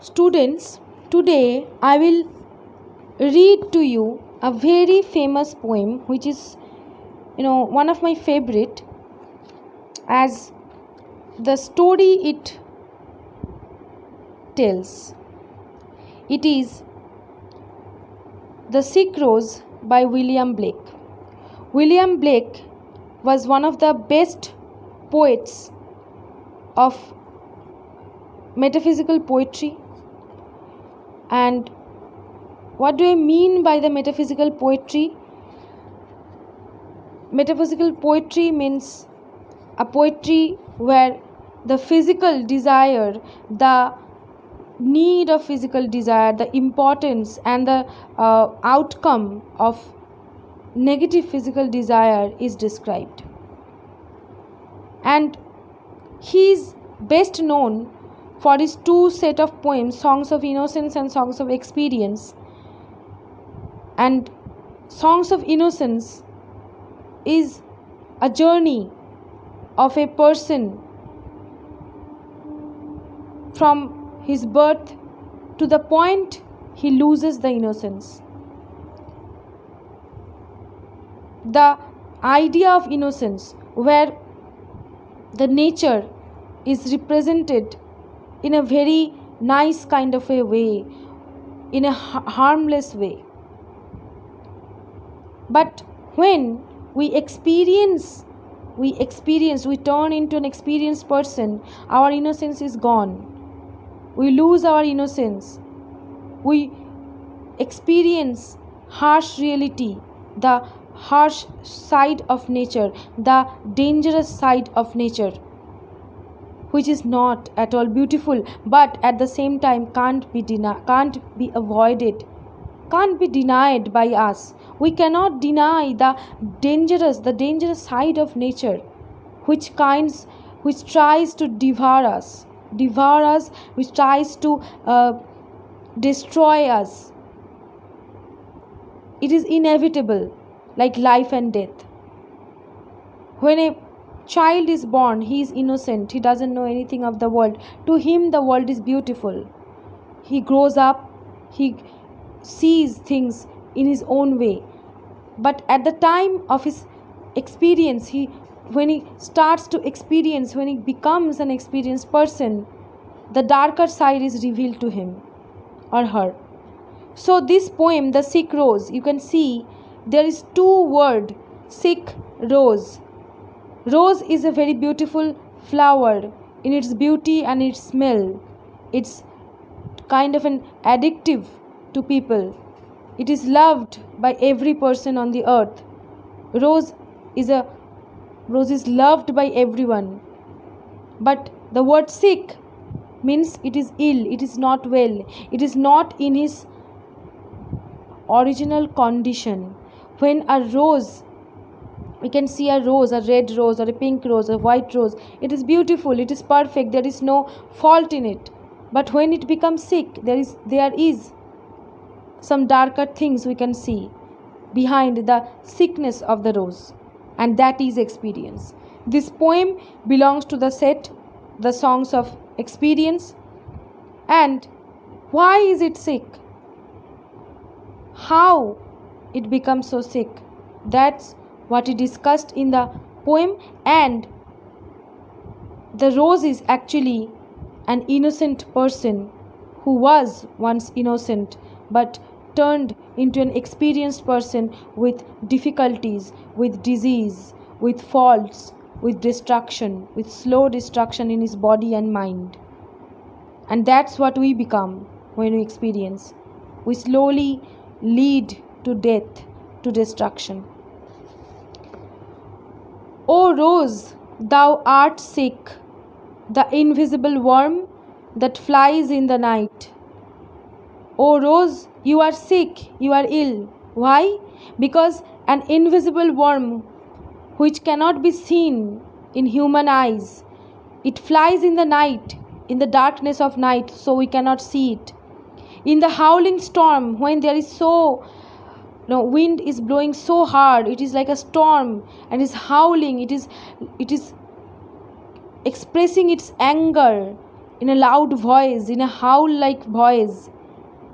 Students, today I will read to you a very famous poem which is one of my favorite, as the story it tells. It is The Sick Rose by William Blake. William Blake was one of the best poets of metaphysical poetry. And what do I mean by the metaphysical poetry? Metaphysical poetry means a poetry where the physical desire, the need of physical desire, the importance and the outcome of negative physical desire is described. And he is best known for his two set of poems, Songs of Innocence and Songs of Experience. And Songs of Innocence is a journey of a person from his birth to the point he loses the innocence. The idea of innocence, where the nature is represented in a very nice kind of a way, in a harmless way. But when we turn into an experienced person, our innocence is gone. We lose our innocence. We experience harsh reality, the harsh side of nature, the dangerous side of nature, which is not at all beautiful, but at the same time can't be avoided, can't be denied by us. We cannot deny the dangerous side of nature, which tries to devour us, which tries to destroy us. It is inevitable, like life and death. When a child is born, he is innocent, he doesn't know anything of the world. To him the world is beautiful. He grows up, he sees things in his own way. But at the time of his experience, when he starts to experience, when he becomes an experienced person, the darker side is revealed to him or her. So this poem, The Sick Rose, you can see there is two word, sick rose. Rose is a very beautiful flower in its beauty and its smell. It's kind of an addictive to people. It is loved by every person on the earth. Rose is a Rose is loved by everyone. But the word sick means it is ill, it is not well, it is not in his original condition. When a rose, we can see a rose, a red rose or a pink rose, a white rose, it is beautiful, it is perfect, there is no fault in it. But when it becomes sick, there is some darker things we can see behind the sickness of the rose, and that is experience. This poem belongs to the set The Songs of Experience. And why is it sick? How it becomes so sick? That's what he discussed in the poem. And the rose is actually an innocent person who was once innocent but turned into an experienced person with difficulties, with disease, with faults, with destruction, with slow destruction in his body and mind. And that's what we become when we experience. We slowly lead to death, to destruction. O rose, thou art sick, the invisible worm that flies in the night. O rose, you are sick, you are ill. Why? Because an invisible worm which cannot be seen in human eyes, it flies in the night, in the darkness of night, so we cannot see it. In the howling storm, when there is wind is blowing so hard, it is like a storm and is howling, it is expressing its anger, in a loud voice, in a howl like voice,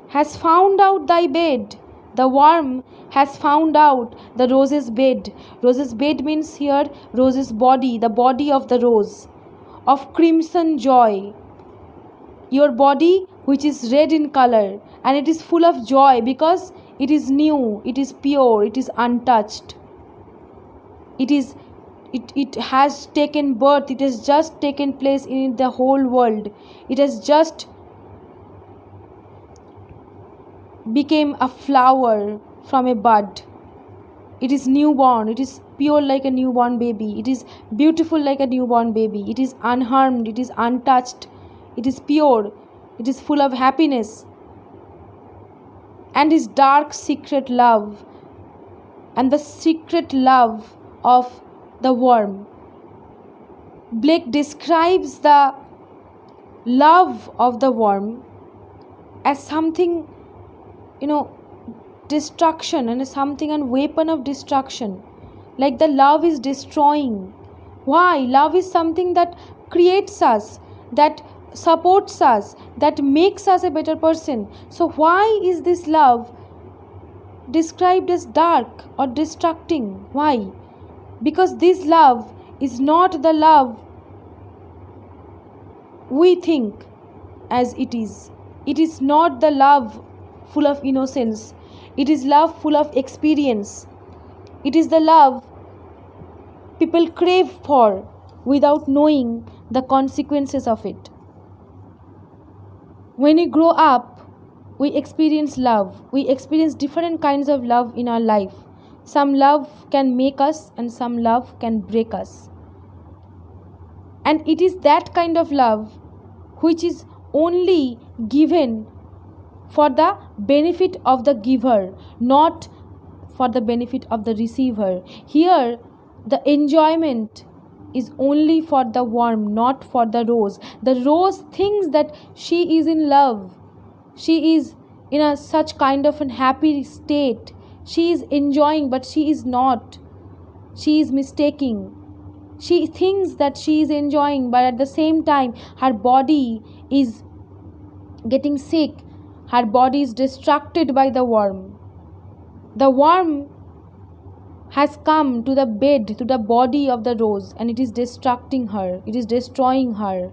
has found out thy bed. The worm has found out the rose's bed. Rose's bed means here rose's body, the body of the rose, of crimson joy. Your body, which is red in color, and it is full of joy because it is new, it is pure, it is untouched. It has taken birth, it has just taken place in the whole world. It has just became a flower from a bud. It is newborn, it is pure like a newborn baby, it is beautiful like a newborn baby, it is unharmed, it is untouched, it is pure, it is full of happiness and his dark secret love, and the secret love of the worm. Blake describes the love of the worm as something, you know, destruction, and something, and weapon of destruction. Like the love is destroying. Why? Love is something that creates us, that supports us, that makes us a better person. So why is this love described as dark or destructing? Why? Because this love is not the love we think as it is. It is not the love full of innocence. It is love full of experience. It is the love people crave for without knowing the consequences of it. When we grow up, we experience love. We experience different kinds of love in our life. Some love can make us, and some love can break us. And it is that kind of love which is only given for the benefit of the giver, not for the benefit of the receiver. Here, the enjoyment is only for the worm, not for the rose. The rose thinks that she is in love. She is in a such kind of an happy state. She is enjoying, but she is not. She is mistaking. She thinks that she is enjoying, but at the same time, her body is getting sick. Her body is distracted by the worm. The worm has come to the bed, to the body of the rose, and it is distracting her, it is destroying her.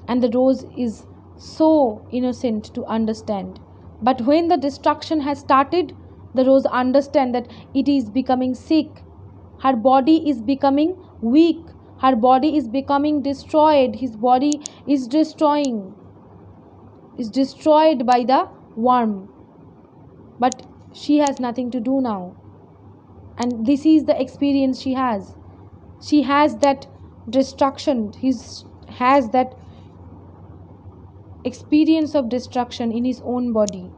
And the rose is so innocent to understand. But when the destruction has started, the rose understands that it is becoming sick. Her body is becoming weak. Her body is becoming destroyed. His body is destroyed by the worm. But she has nothing to do now. And this is the experience she has. She has that destruction. He has that experience of destruction in his own body.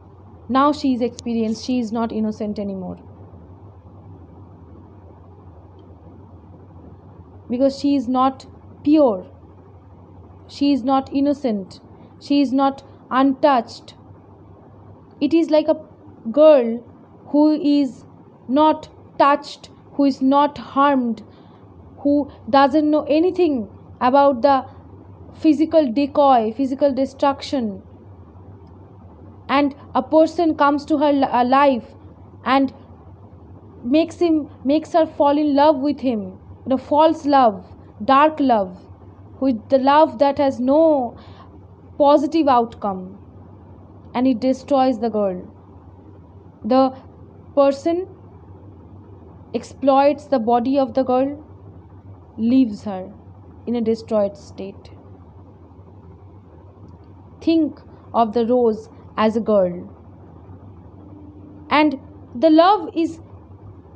Now she is experienced. She is not innocent anymore. Because she is not pure. She is not innocent. She is not untouched. It is like a girl who is not touched, who is not harmed, who doesn't know anything about the physical decoy, physical destruction. And a person comes to her life and makes her fall in love with him. False love, dark love, with the love that has no positive outcome, and it destroys the girl. The person exploits the body of the girl, leaves her in a destroyed state. Think of the rose as a girl. And the love is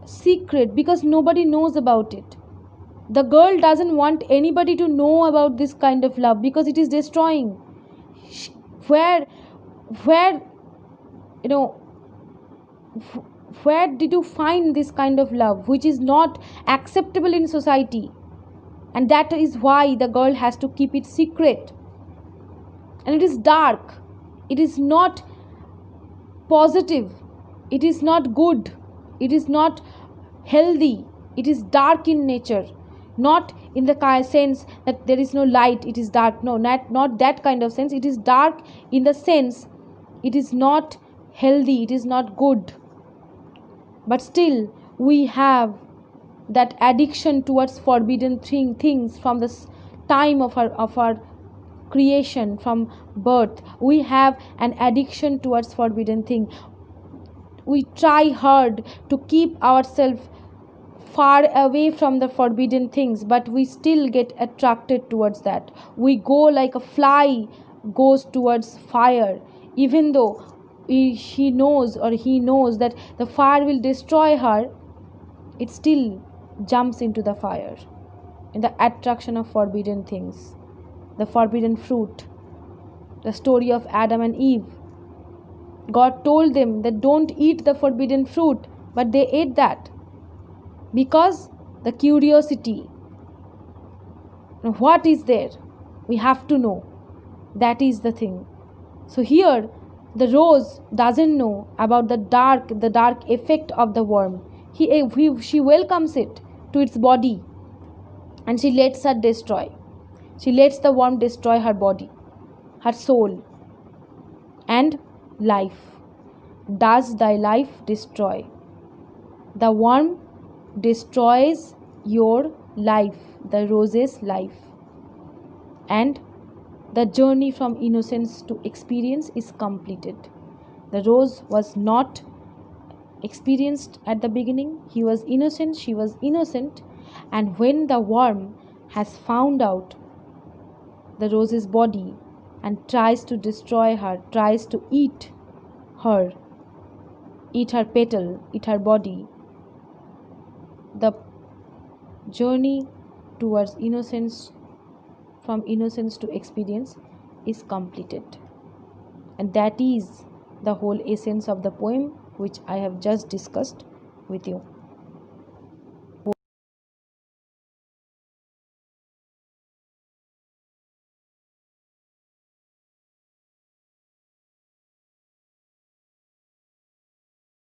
secret because nobody knows about it. The girl doesn't want anybody to know about this kind of love because it is destroying. Where, where, you know, where did you find this kind of love which is not acceptable in society? And that is why the girl has to keep it secret. And it is dark. It is not positive. It is not good. It is not healthy. It is dark in nature. Not in the sense that there is no light, it is dark. No, not that kind of sense. It is dark in the sense it is not healthy, it is not good. But still, we have that addiction towards forbidden things from the time of our creation, from birth. We have an addiction towards forbidden thing. We try hard to keep ourselves far away from the forbidden things, but we still get attracted towards that. We go like a fly goes towards fire, even though she knows or he knows that the fire will destroy her. It still jumps into the fire in the attraction of forbidden things. The forbidden fruit, the story of Adam and Eve. God told them that don't eat the forbidden fruit, but they ate that because the curiosity. Now, what is there? We have to know. That is the thing. So here, the rose doesn't know about the dark effect of the worm. She welcomes it to its body, and she lets her destroy. She lets the worm destroy her body, her soul, and life. Does thy life destroy? The worm destroys your life, the rose's life. And the journey from innocence to experience is completed. The rose was not experienced at the beginning. He was innocent, she was innocent. And when the worm has found out the rose's body and tries to destroy her, tries to her, eat her petal, eat her body, the journey towards innocence, from innocence to experience, is completed. And that is the whole essence of the poem which I have just discussed with you.